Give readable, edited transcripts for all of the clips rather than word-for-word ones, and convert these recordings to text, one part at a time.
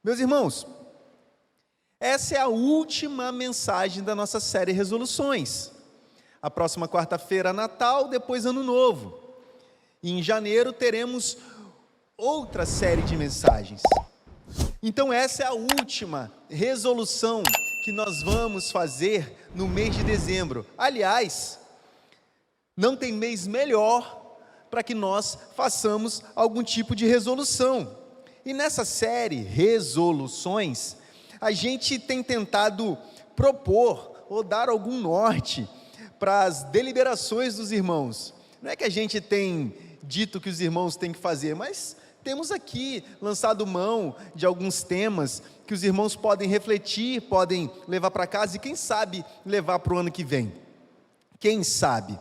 Meus irmãos, essa é a última mensagem da nossa série Resoluções. A próxima quarta-feira, Natal, depois Ano Novo. E em janeiro teremos outra série de mensagens. Então essa é a última resolução que nós vamos fazer no mês de dezembro. Aliás, não tem mês melhor para que nós façamos algum tipo de resolução. E nessa série Resoluções, a gente tem tentado propor ou dar algum norte para as deliberações dos irmãos. Não é que a gente tem dito que os irmãos têm que fazer, mas temos aqui lançado mão de alguns temas que os irmãos podem refletir, podem levar para casa e quem sabe levar para o ano que vem. Quem sabe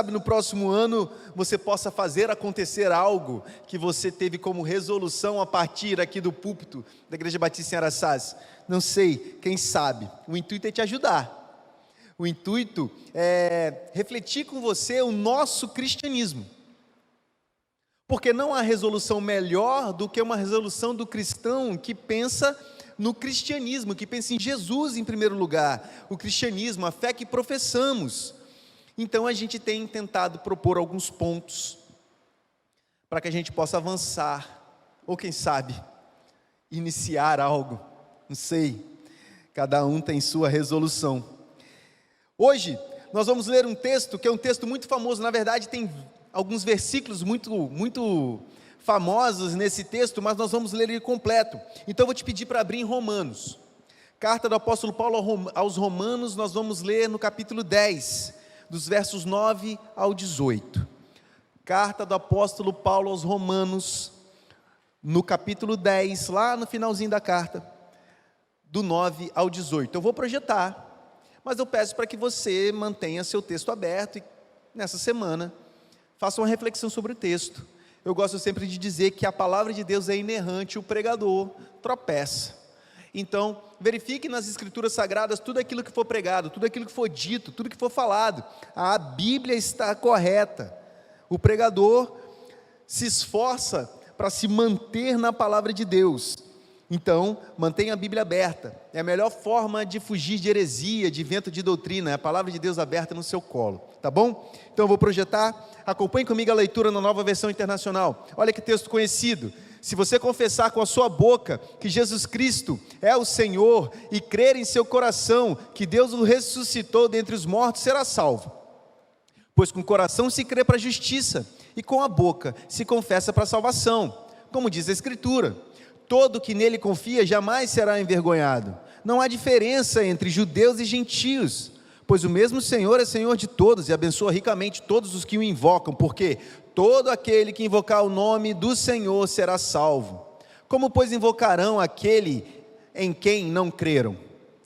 no próximo ano você possa fazer acontecer algo que você teve como resolução a partir aqui do púlpito da Igreja Batista em Araçás. Não sei, quem sabe. O intuito é te ajudar. O intuito é refletir com você o nosso cristianismo. Porque não há resolução melhor do que uma resolução do cristão que pensa no cristianismo, que pensa em Jesus em primeiro lugar. O cristianismo, a fé que professamos. Então a gente tem tentado propor alguns pontos para que a gente possa avançar, ou quem sabe, iniciar algo, não sei, cada um tem sua resolução. Hoje nós vamos ler um texto que é um texto muito famoso, na verdade tem alguns versículos muito famosos nesse texto, mas nós vamos ler ele completo. Então eu vou te pedir para abrir em Romanos, carta do apóstolo Paulo aos Romanos, nós vamos ler no capítulo 10, dos versos 9 ao 18, carta do apóstolo Paulo aos Romanos, no capítulo 10, lá no finalzinho da carta, do 9 ao 18, eu vou projetar, mas eu peço para que você mantenha seu texto aberto e nessa semana, faça uma reflexão sobre o texto. Eu gosto sempre de dizer que a palavra de Deus é inerrante, o pregador tropeça. Então, verifique nas escrituras sagradas tudo aquilo que for pregado, tudo aquilo que for dito, tudo que for falado. A Bíblia está correta. O pregador se esforça para se manter na palavra de Deus. Então, mantenha a Bíblia aberta. É a melhor forma de fugir de heresia, de vento de doutrina, é a palavra de Deus aberta no seu colo, tá bom? Então eu vou projetar, acompanhe comigo a leitura na Nova Versão Internacional. Olha que texto conhecido. Se você confessar com a sua boca que Jesus Cristo é o Senhor e crer em seu coração que Deus o ressuscitou dentre os mortos, será salvo. Pois com o coração se crê para a justiça e com a boca se confessa para a salvação. Como diz a Escritura, todo que nele confia jamais será envergonhado. Não há diferença entre judeus e gentios, pois o mesmo Senhor é Senhor de todos e abençoa ricamente todos os que o invocam, porque todo aquele que invocar o nome do Senhor será salvo. Como, pois, invocarão aquele em quem não creram?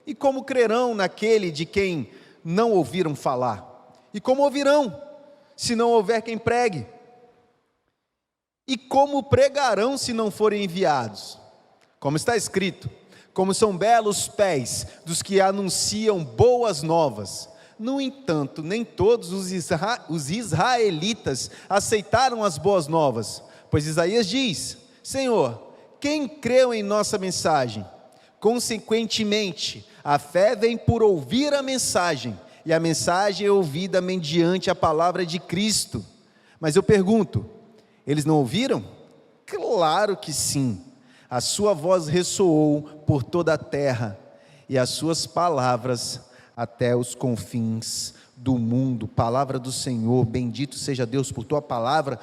E como crerão naquele de quem não ouviram falar? E como ouvirão, se não houver quem pregue? E como pregarão se não forem enviados? Como está escrito, como são belos pés dos que anunciam boas novas. No entanto, nem todos os israelitas aceitaram as boas novas, pois Isaías diz: Senhor, quem creu em nossa mensagem? Consequentemente, a fé vem por ouvir a mensagem, e a mensagem é ouvida mediante a palavra de Cristo. Mas eu pergunto, eles não ouviram? Claro que sim. A sua voz ressoou por toda a terra, e as suas palavras até os confins do mundo. Palavra do Senhor, bendito seja Deus por tua palavra.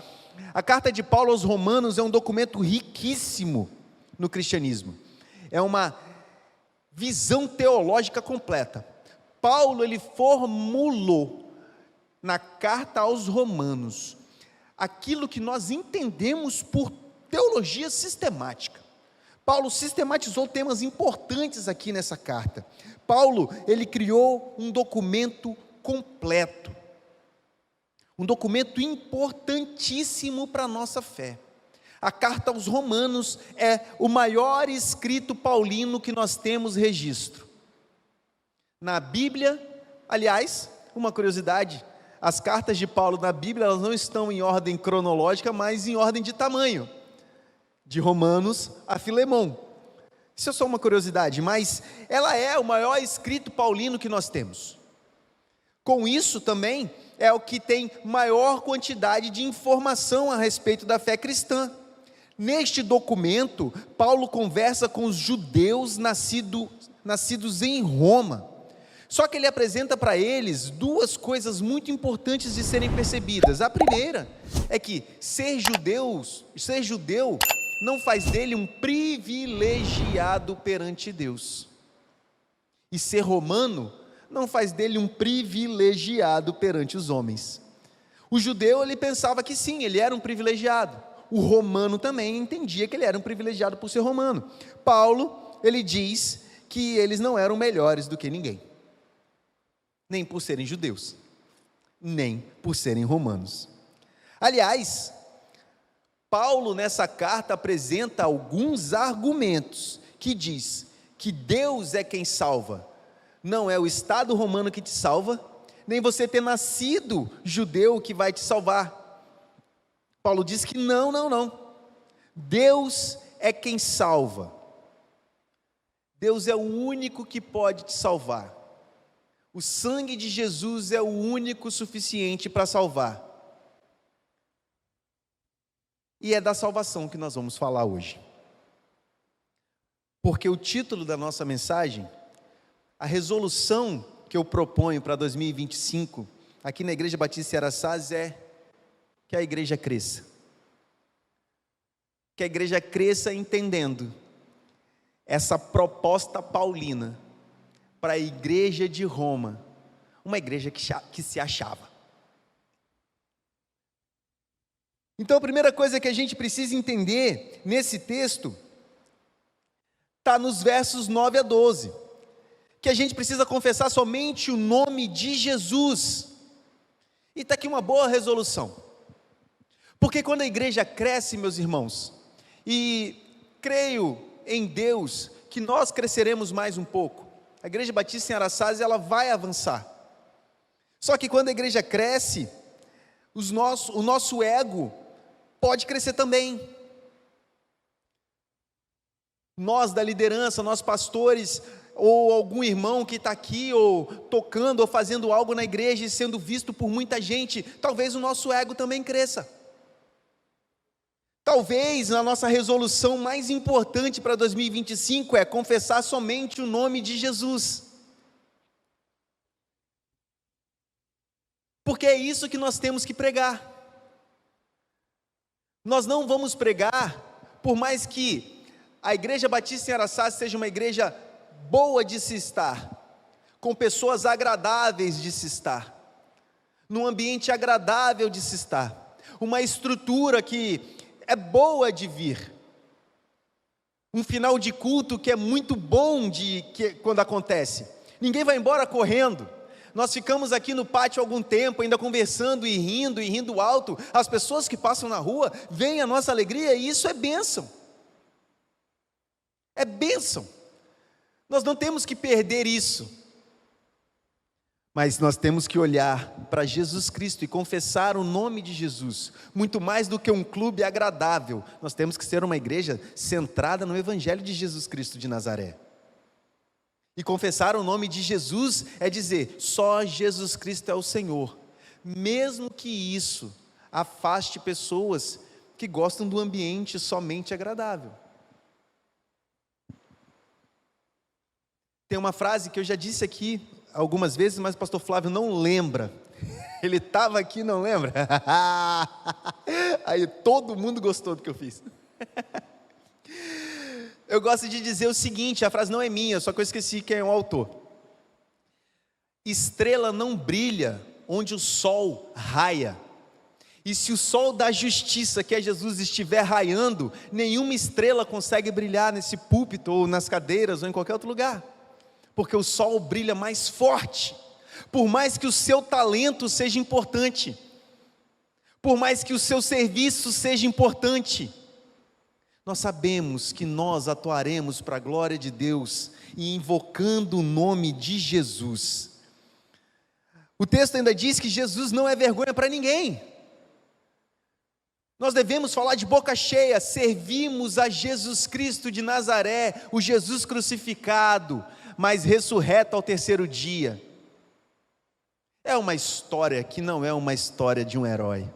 A carta de Paulo aos Romanos é um documento riquíssimo no cristianismo. É uma visão teológica completa. Paulo, ele formulou na carta aos Romanos aquilo que nós entendemos por teologia sistemática. Paulo sistematizou temas importantes aqui nessa carta. Paulo, ele criou um documento completo, um documento importantíssimo para a nossa fé. A carta aos Romanos é o maior escrito paulino que nós temos registro. Na Bíblia, aliás, uma curiosidade, as cartas de Paulo na Bíblia, elas não estão em ordem cronológica, mas em ordem de tamanho, de Romanos a Filemão. Isso é só uma curiosidade, mas ela é o maior escrito paulino que nós temos. Com isso também é o que tem maior quantidade de informação a respeito da fé cristã. Neste documento, Paulo conversa com os judeus nascidos em Roma. Só que ele apresenta para eles duas coisas muito importantes de serem percebidas. A primeira é que ser judeu não faz dele um privilegiado perante Deus. E ser romano não faz dele um privilegiado perante os homens. O judeu, ele pensava que sim, ele era um privilegiado. O romano também entendia que ele era um privilegiado por ser romano. Paulo, ele diz que eles não eram melhores do que ninguém. Nem por serem judeus, nem por serem romanos. Aliás, Paulo nessa carta apresenta alguns argumentos que diz que Deus é quem salva. Não é o Estado romano que te salva, nem você ter nascido judeu que vai te salvar. Paulo diz que não. Deus é quem salva. Deus é o único que pode te salvar. O sangue de Jesus é o único suficiente para salvar. E é da salvação que nós vamos falar hoje. Porque o título da nossa mensagem, a resolução que eu proponho para 2025, aqui na Igreja Batista Araçás, é que a igreja cresça. Que a igreja cresça entendendo essa proposta paulina para a igreja de Roma, uma igreja que se achava. Então a primeira coisa que a gente precisa entender nesse texto, está nos versos 9 a 12, que a gente precisa confessar somente o nome de Jesus, e está aqui uma boa resolução, porque quando a igreja cresce, meus irmãos, e creio em Deus, que nós cresceremos mais um pouco, a Igreja Batista em Araçás, ela vai avançar, só que quando a igreja cresce, o nosso ego pode crescer também. Nós da liderança, nós pastores, ou algum irmão que está aqui, ou tocando, ou fazendo algo na igreja, e sendo visto por muita gente, talvez o nosso ego também cresça. Talvez a nossa resolução mais importante para 2025 é confessar somente o nome de Jesus. Porque é isso que nós temos que pregar. Nós não vamos pregar, por mais que a Igreja Batista em Araçás seja uma igreja boa de se estar, com pessoas agradáveis de se estar, num ambiente agradável de se estar, uma estrutura que é boa de vir, um final de culto que é muito bom quando acontece, ninguém vai embora correndo, nós ficamos aqui no pátio algum tempo, ainda conversando e rindo alto, as pessoas que passam na rua, veem a nossa alegria, e isso é bênção, nós não temos que perder isso, mas nós temos que olhar para Jesus Cristo e confessar o nome de Jesus, muito mais do que um clube agradável, nós temos que ser uma igreja centrada no Evangelho de Jesus Cristo de Nazaré, e confessar o nome de Jesus é dizer, só Jesus Cristo é o Senhor, mesmo que isso afaste pessoas que gostam do ambiente somente agradável. Tem uma frase que eu já disse aqui algumas vezes, mas o pastor Flávio não lembra. Ele estava aqui e não lembra? Aí todo mundo gostou do que eu fiz. Eu gosto de dizer o seguinte, a frase não é minha, só que eu esqueci quem é o autor. Estrela não brilha onde o sol raia. E se o sol da justiça, que é Jesus, estiver raiando, nenhuma estrela consegue brilhar nesse púlpito, ou nas cadeiras, ou em qualquer outro lugar. Porque o sol brilha mais forte, por mais que o seu talento seja importante, por mais que o seu serviço seja importante, nós sabemos que nós atuaremos para a glória de Deus, e invocando o nome de Jesus. O texto ainda diz que Jesus não é vergonha para ninguém, Nós devemos falar de boca cheia: servimos a Jesus Cristo de Nazaré, o Jesus crucificado, mas ressurreto ao terceiro dia. É uma história que não é uma história de um herói.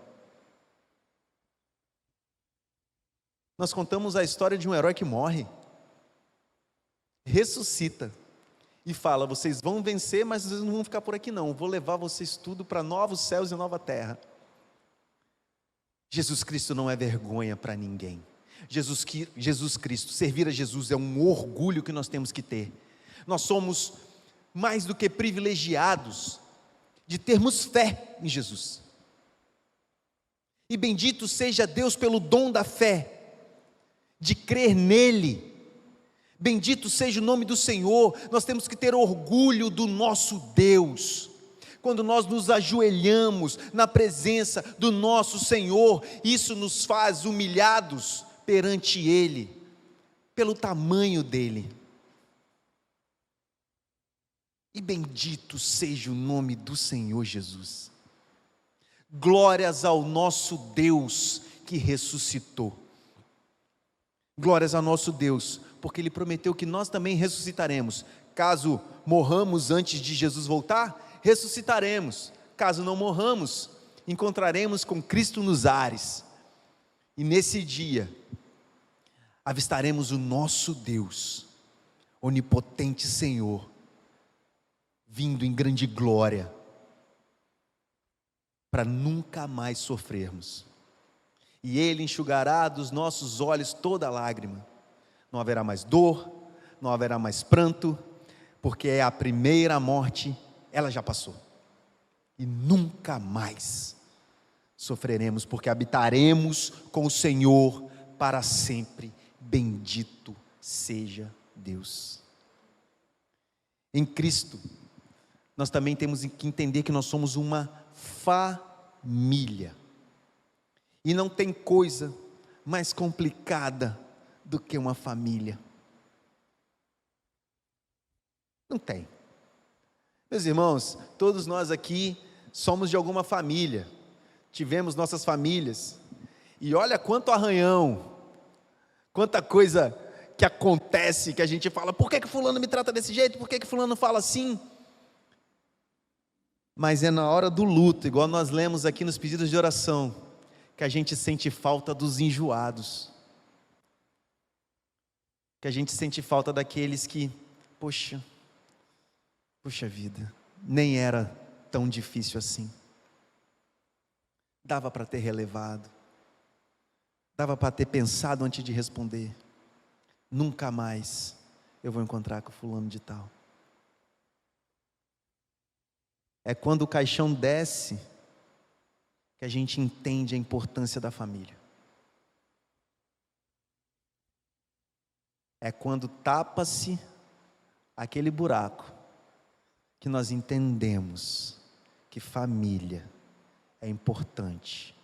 Nós contamos a história de um herói que morre, ressuscita e fala: vocês vão vencer, mas vocês não vão ficar por aqui não, vou levar vocês tudo para novos céus e nova terra. Jesus Cristo não é vergonha para ninguém. Jesus Cristo, servir a Jesus é um orgulho que nós temos que ter. Nós somos mais do que privilegiados de termos fé em Jesus. E bendito seja Deus pelo dom da fé, de crer nele. Bendito seja o nome do Senhor. Nós temos que ter orgulho do nosso Deus. Quando nós nos ajoelhamos na presença do nosso Senhor, isso nos faz humilhados perante Ele, pelo tamanho dEle. E bendito seja o nome do Senhor Jesus. Glórias ao nosso Deus que ressuscitou. Glórias ao nosso Deus, porque Ele prometeu que nós também ressuscitaremos. Caso morramos antes de Jesus voltar, ressuscitaremos. Caso não morramos, encontraremos com Cristo nos ares. E nesse dia, avistaremos o nosso Deus, onipotente Senhor, vindo em grande glória, para nunca mais sofrermos. E Ele enxugará dos nossos olhos toda lágrima. Não haverá mais dor, não haverá mais pranto, porque é a primeira morte, ela já passou. E nunca mais sofreremos, porque habitaremos com o Senhor para sempre. Bendito seja Deus. Em Cristo, nós também temos que entender que nós somos uma família. E não tem coisa mais complicada do que uma família. Não tem. Meus irmãos, todos nós aqui somos de alguma família, tivemos nossas famílias, e olha quanto arranhão, quanta coisa que acontece, que a gente fala: por que fulano me trata desse jeito, por que fulano fala assim? Mas é na hora do luto, igual nós lemos aqui nos pedidos de oração, que a gente sente falta dos enjoados, que a gente sente falta daqueles que, poxa vida, nem era tão difícil assim, dava para ter relevado, dava para ter pensado antes de responder. Nunca mais eu vou encontrar com fulano de tal. É quando o caixão desce que a gente entende a importância da família. É quando tapa-se aquele buraco que nós entendemos que família é importante,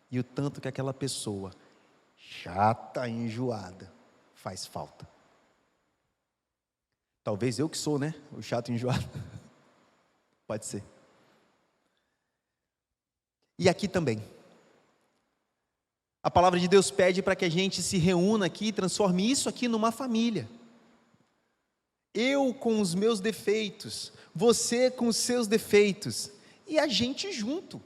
e o tanto que aquela pessoa chata e enjoada faz falta. Talvez eu que sou, né, o chato e enjoado. Pode ser. E aqui também, a palavra de Deus pede para que a gente se reúna aqui e transforme isso aqui numa família. Eu com os meus defeitos, você com os seus defeitos, e a gente junto.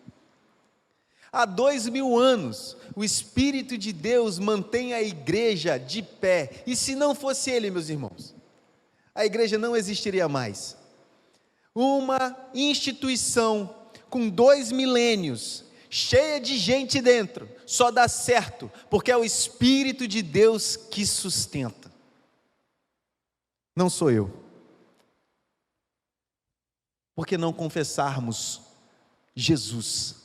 Há 2000 anos, o Espírito de Deus mantém a igreja de pé, e se não fosse Ele, meus irmãos, a igreja não existiria mais. Uma instituição com 2 milênios, cheia de gente dentro, só dá certo, porque é o Espírito de Deus que sustenta. Não sou eu. Por que não confessarmos Jesus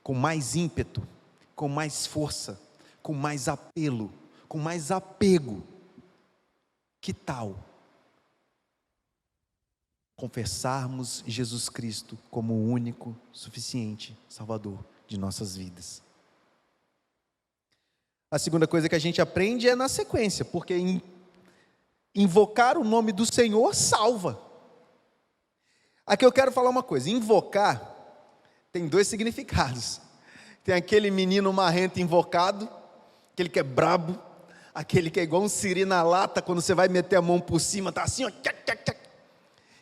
com mais ímpeto, com mais força, com mais apelo, com mais apego? Que tal confessarmos Jesus Cristo como o único, suficiente Salvador de nossas vidas? A segunda coisa que a gente aprende é na sequência, porque invocar o nome do Senhor salva. Aqui eu quero falar uma coisa: invocar tem 2 significados, Tem aquele menino marrento invocado, aquele que é brabo, aquele que é igual um siri na lata, quando você vai meter a mão por cima, tá assim, ó, tchac, tchac, tchac.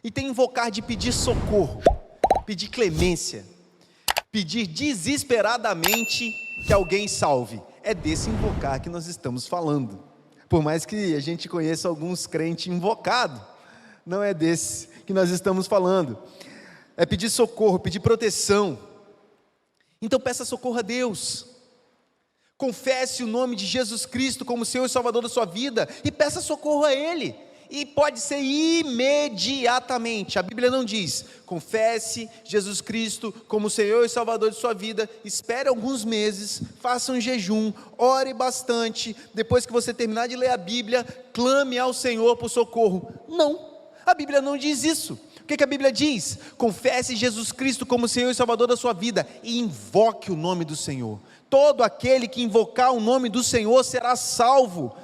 E tem invocar de pedir socorro, pedir clemência, pedir desesperadamente que alguém salve. É desse invocar que nós estamos falando. Por mais que a gente conheça alguns crentes invocados, não é desse que nós estamos falando. É pedir socorro, pedir proteção. Então peça socorro a Deus. Confesse o nome de Jesus Cristo como Senhor e Salvador da sua vida e peça socorro a Ele. E pode ser imediatamente. A Bíblia não diz: confesse Jesus Cristo como Senhor e Salvador de sua vida, espere alguns meses, faça um jejum, ore bastante, depois que você terminar de ler a Bíblia, clame ao Senhor por socorro. Não, a Bíblia não diz isso. O que a Bíblia diz? Confesse Jesus Cristo como Senhor e Salvador da sua vida e invoque o nome do Senhor. Todo aquele que invocar o nome do Senhor será salvo.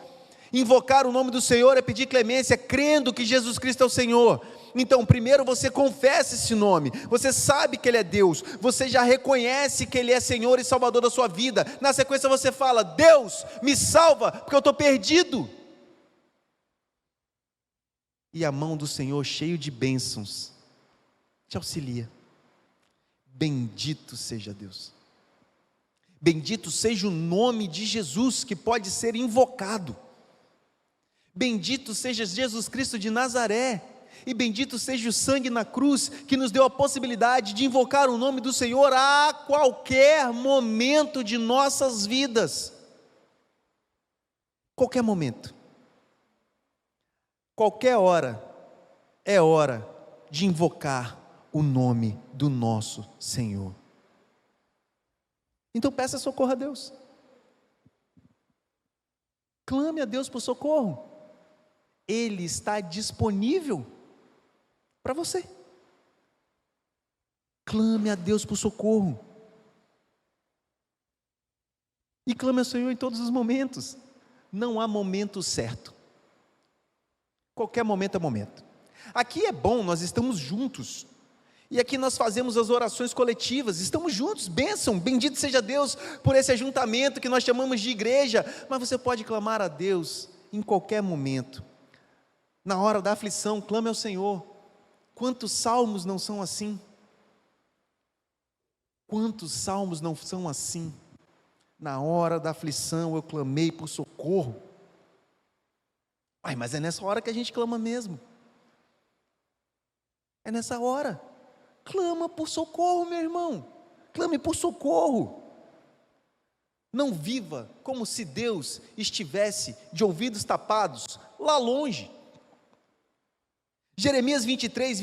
Invocar o nome do Senhor é pedir clemência, crendo que Jesus Cristo é o Senhor. Então, primeiro você confessa esse nome, você sabe que Ele é Deus, você já reconhece que Ele é Senhor e Salvador da sua vida. Na sequência você fala: Deus, me salva, porque eu estou perdido. E a mão do Senhor, cheio de bênçãos, te auxilia. Bendito seja Deus. Bendito seja o nome de Jesus, que pode ser invocado. Bendito seja Jesus Cristo de Nazaré, e bendito seja o sangue na cruz, que nos deu a possibilidade de invocar o nome do Senhor a qualquer momento de nossas vidas. Qualquer momento, qualquer hora, é hora de invocar o nome do nosso Senhor. Então peça socorro a Deus. Clame a Deus por socorro. Ele está disponível para você. Clame a Deus por socorro. E clame ao Senhor em todos os momentos. Não há momento certo. Qualquer momento é momento. Aqui é bom, nós estamos juntos. E aqui nós fazemos as orações coletivas, estamos juntos, bênção, bendito seja Deus por esse ajuntamento que nós chamamos de igreja. Mas você pode clamar a Deus em qualquer momento. Na hora da aflição, clame ao Senhor. Quantos salmos não são assim? Quantos salmos não são assim? Na hora da aflição eu clamei por socorro. Ai, mas é nessa hora que a gente clama mesmo. É nessa hora. Clama por socorro, meu irmão. Clame por socorro. Não viva como se Deus estivesse de ouvidos tapados, lá longe. Jeremias 23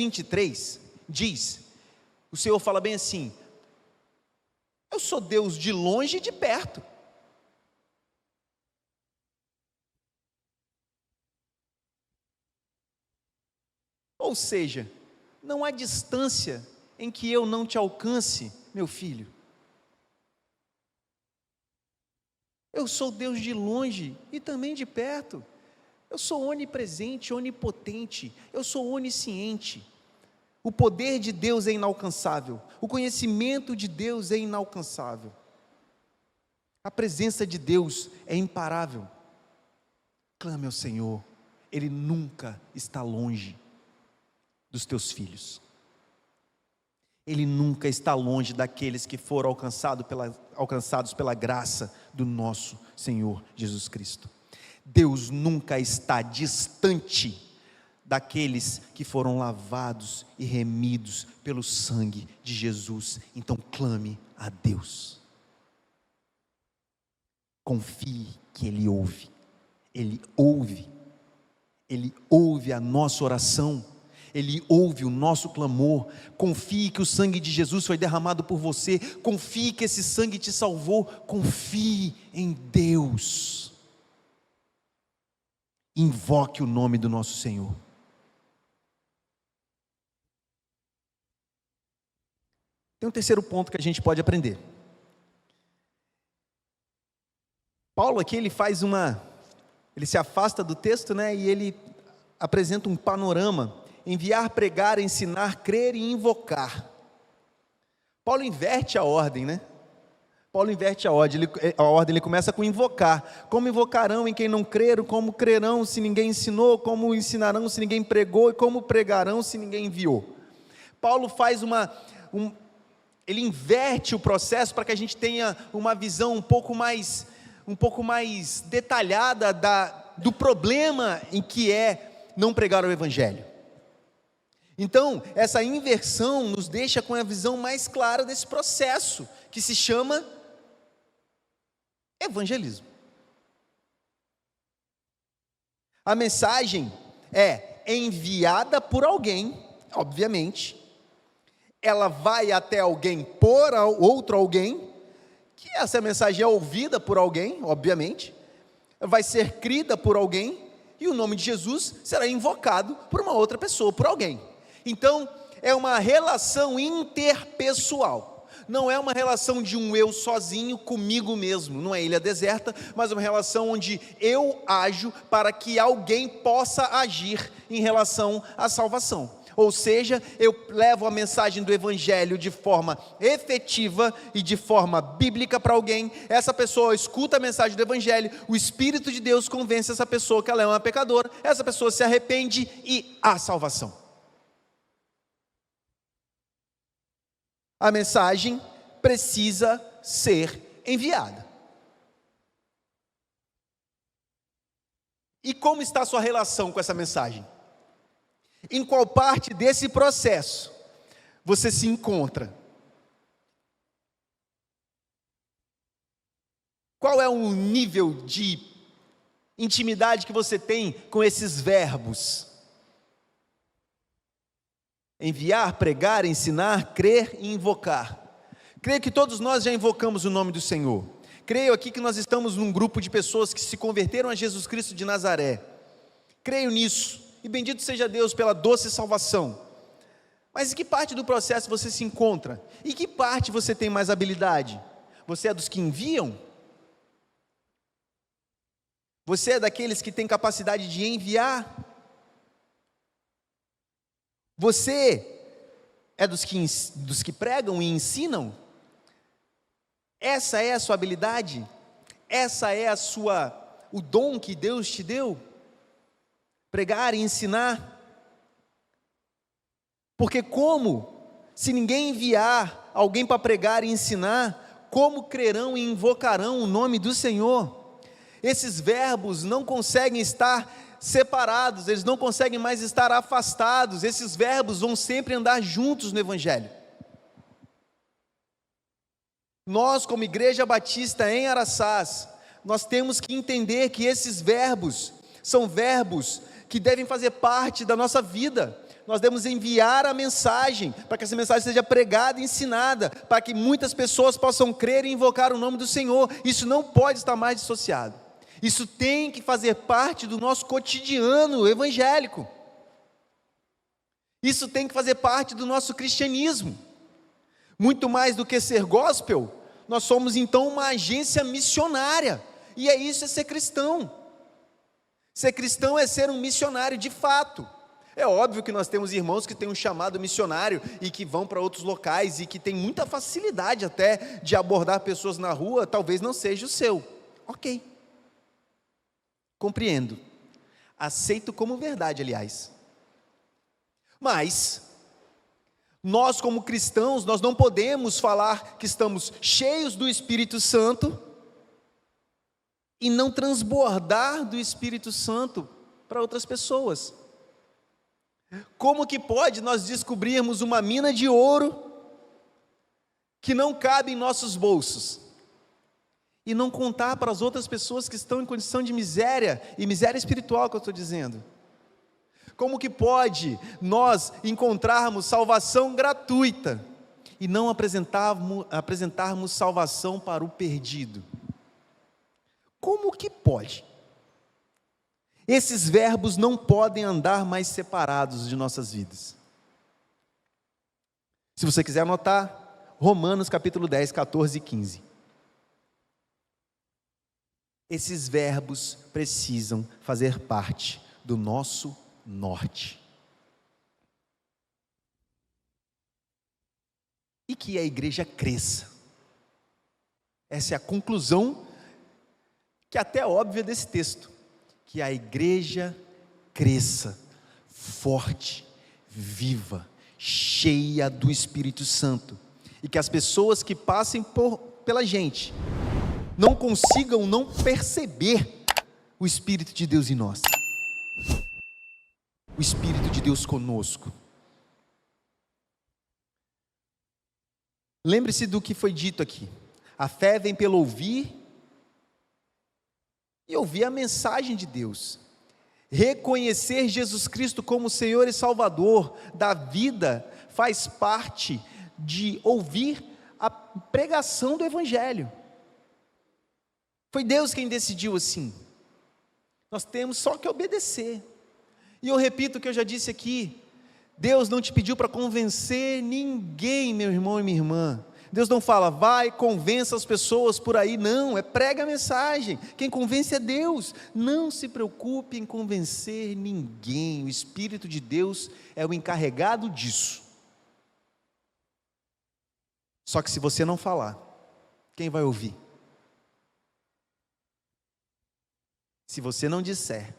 diz, o Senhor fala bem assim: eu sou Deus de longe e de perto. Ou seja, não há distância em que eu não te alcance, meu filho. Eu sou Deus de longe e também de perto. Eu sou onipresente, onipotente, eu sou onisciente. O poder de Deus é inalcançável, o conhecimento de Deus é inalcançável. A presença de Deus é imparável. Clame ao Senhor, Ele nunca está longe dos teus filhos. Ele nunca está longe daqueles que foram alcançados pela graça do nosso Senhor Jesus Cristo. Deus nunca está distante daqueles que foram lavados e remidos pelo sangue de Jesus. Então clame a Deus. Confie que Ele ouve. Ele ouve. Ele ouve a nossa oração. Ele ouve o nosso clamor. Confie que o sangue de Jesus foi derramado por você. Confie que esse sangue te salvou. Confie em Deus. Invoque o nome do nosso Senhor. Tem um terceiro ponto que a gente pode aprender. Paulo aqui ele se afasta do texto, né, e ele apresenta um panorama: enviar, pregar, ensinar, crer e invocar. Paulo inverte a ordem, né? Paulo inverte a ordem, ele começa com invocar. Como invocarão em quem não creram? Como crerão se ninguém ensinou? Como ensinarão se ninguém pregou? E como pregarão se ninguém enviou? Paulo faz ele inverte o processo para que a gente tenha uma visão um pouco mais detalhada do problema em que é não pregar o evangelho. Então, essa inversão nos deixa com a visão mais clara desse processo, que se chama evangelismo. A mensagem é enviada por alguém, obviamente, ela vai até alguém por outro alguém, que essa mensagem é ouvida por alguém, obviamente, vai ser crida por alguém, e o nome de Jesus será invocado por uma outra pessoa, por alguém. Então, é uma relação interpessoal. Não é uma relação de um eu sozinho comigo mesmo, não é ilha deserta, mas uma relação onde eu ajo para que alguém possa agir em relação à salvação. Ou seja, eu levo a mensagem do evangelho de forma efetiva e de forma bíblica para alguém, essa pessoa escuta a mensagem do evangelho, o Espírito de Deus convence essa pessoa que ela é uma pecadora, essa pessoa se arrepende e há salvação. A mensagem precisa ser enviada. E como está a sua relação com essa mensagem? Em qual parte desse processo você se encontra? Qual é o nível de intimidade que você tem com esses verbos? Enviar, pregar, ensinar, crer e invocar. Creio que todos nós já invocamos o nome do Senhor. Creio aqui que nós estamos num grupo de pessoas que se converteram a Jesus Cristo de Nazaré. Creio nisso. E bendito seja Deus pela doce salvação. Mas em que parte do processo você se encontra? Em que parte você tem mais habilidade? Você é dos que enviam? Você é daqueles que têm capacidade de enviar? Você é dos que pregam e ensinam? Essa é a sua habilidade? Essa é o dom que Deus te deu? Pregar e ensinar? Porque se ninguém enviar alguém para pregar e ensinar, como crerão e invocarão o nome do Senhor? Esses verbos não conseguem estar separados, eles não conseguem mais estar afastados, esses verbos vão sempre andar juntos no Evangelho. Nós, como Igreja Batista em Araçás, nós temos que entender que esses verbos são verbos que devem fazer parte da nossa vida. Nós devemos enviar a mensagem, para que essa mensagem seja pregada e ensinada, para que muitas pessoas possam crer e invocar o nome do Senhor. Isso não pode estar mais dissociado. Isso tem que fazer parte do nosso cotidiano evangélico. Isso tem que fazer parte do nosso cristianismo. Muito mais do que ser gospel, nós somos então uma agência missionária. E isso é ser cristão. Ser cristão é ser um missionário de fato. É óbvio que nós temos irmãos que têm um chamado missionário e que vão para outros locais e que têm muita facilidade até de abordar pessoas na rua, talvez não seja o seu. Ok. Compreendo. Aceito como verdade, aliás. Mas nós como cristãos, nós não podemos falar que estamos cheios do Espírito Santo e não transbordar do Espírito Santo para outras pessoas. Como que pode nós descobrirmos uma mina de ouro que não cabe em nossos bolsos e não contar para as outras pessoas que estão em condição de miséria, e miséria espiritual que eu estou dizendo? Como que pode nós encontrarmos salvação gratuita e não apresentarmos salvação para o perdido? Como que pode? Esses verbos não podem andar mais separados de nossas vidas. Se você quiser anotar, Romanos capítulo 10, 14 e 15. Esses verbos precisam fazer parte do nosso norte. E que a igreja cresça. Essa é a conclusão, que até é óbvia desse texto, que a igreja cresça, forte, viva, cheia do Espírito Santo, e que as pessoas que passem pela gente, não consigam não perceber o Espírito de Deus em nós, o Espírito de Deus conosco. Lembre-se do que foi dito aqui, a fé vem pelo ouvir, e ouvir a mensagem de Deus, reconhecer Jesus Cristo como Senhor e Salvador da vida, faz parte de ouvir a pregação do Evangelho. Foi Deus quem decidiu assim, nós temos só que obedecer. E eu repito o que eu já disse aqui, Deus não te pediu para convencer ninguém, meu irmão e minha irmã. Deus não fala, vai, convença as pessoas por aí, não, é prega a mensagem, quem convence é Deus. Não se preocupe em convencer ninguém, o Espírito de Deus é o encarregado disso. Só que se você não falar, quem vai ouvir? Se você não disser,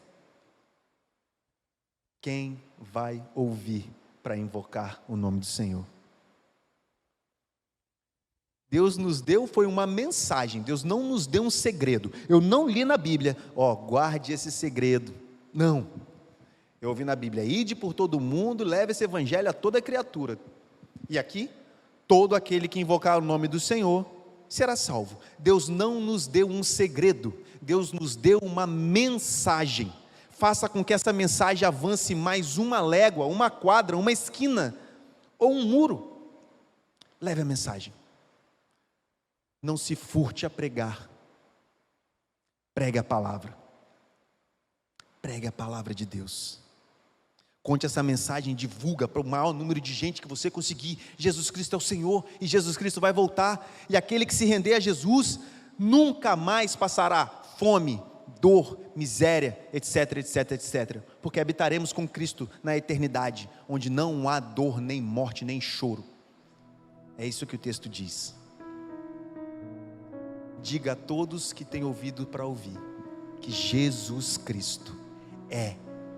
quem vai ouvir para invocar o nome do Senhor? Deus nos deu, foi uma mensagem, Deus não nos deu um segredo. Eu não li na Bíblia, guarde esse segredo. Não, eu ouvi na Bíblia, ide por todo mundo, leve esse evangelho a toda criatura. E aqui, todo aquele que invocar o nome do Senhor, será salvo. Deus não nos deu um segredo, Deus nos deu uma mensagem. Faça com que essa mensagem avance mais uma légua, uma quadra, uma esquina, ou um muro. Leve a mensagem. Não se furte a pregar, pregue a palavra de Deus, conte essa mensagem, divulga para o maior número de gente que você conseguir. Jesus Cristo é o Senhor, e Jesus Cristo vai voltar, e aquele que se render a Jesus, nunca mais passará fome, dor, miséria, etc, etc, etc, porque habitaremos com Cristo na eternidade, onde não há dor, nem morte, nem choro. É isso que o texto diz. Diga a todos que têm ouvido para ouvir, que Jesus Cristo é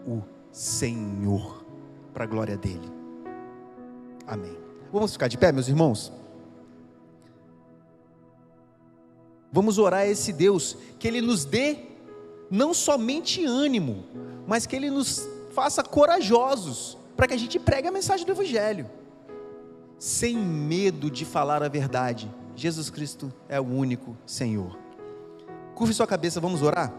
o Senhor, para a glória dele. Amém. Vamos ficar de pé, meus irmãos? Vamos orar a esse Deus, que Ele nos dê não somente ânimo, mas que Ele nos faça corajosos, para que a gente pregue a mensagem do Evangelho, sem medo de falar a verdade. Jesus Cristo é o único Senhor. Curve sua cabeça, vamos orar?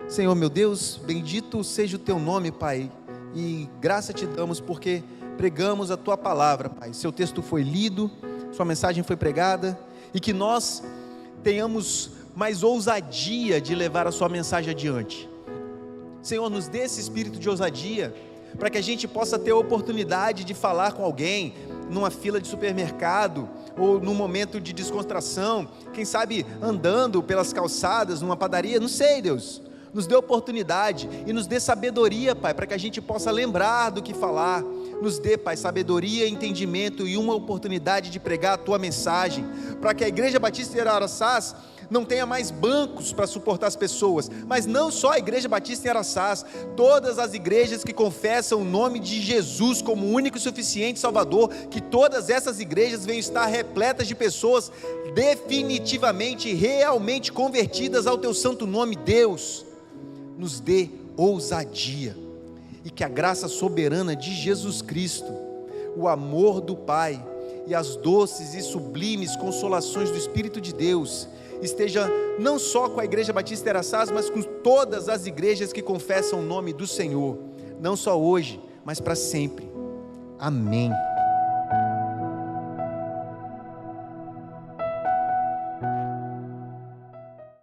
Senhor meu Deus, bendito seja o teu nome, Pai, e graça te damos porque pregamos a tua palavra, Pai. Seu texto foi lido, sua mensagem foi pregada, e que nós tenhamos mais ousadia de levar a sua mensagem adiante. Senhor, nos dê esse espírito de ousadia, para que a gente possa ter a oportunidade de falar com alguém, numa fila de supermercado, ou num momento de descontração, quem sabe andando pelas calçadas, numa padaria, não sei, Deus, nos dê oportunidade, e nos dê sabedoria, Pai, para que a gente possa lembrar do que falar. Nos dê, Pai, sabedoria, entendimento e uma oportunidade de pregar a tua mensagem, para que a Igreja Batista de Araçás não tenha mais bancos para suportar as pessoas, mas não só a Igreja Batista em Araçás, todas as igrejas que confessam o nome de Jesus como único e suficiente Salvador, que todas essas igrejas venham estar repletas de pessoas definitivamente, realmente convertidas ao teu santo nome. Deus, nos dê ousadia, e que a graça soberana de Jesus Cristo, o amor do Pai e as doces e sublimes consolações do Espírito de Deus esteja não só com a Igreja Batista de Araçás, mas com todas as igrejas que confessam o nome do Senhor, não só hoje, mas para sempre. Amém.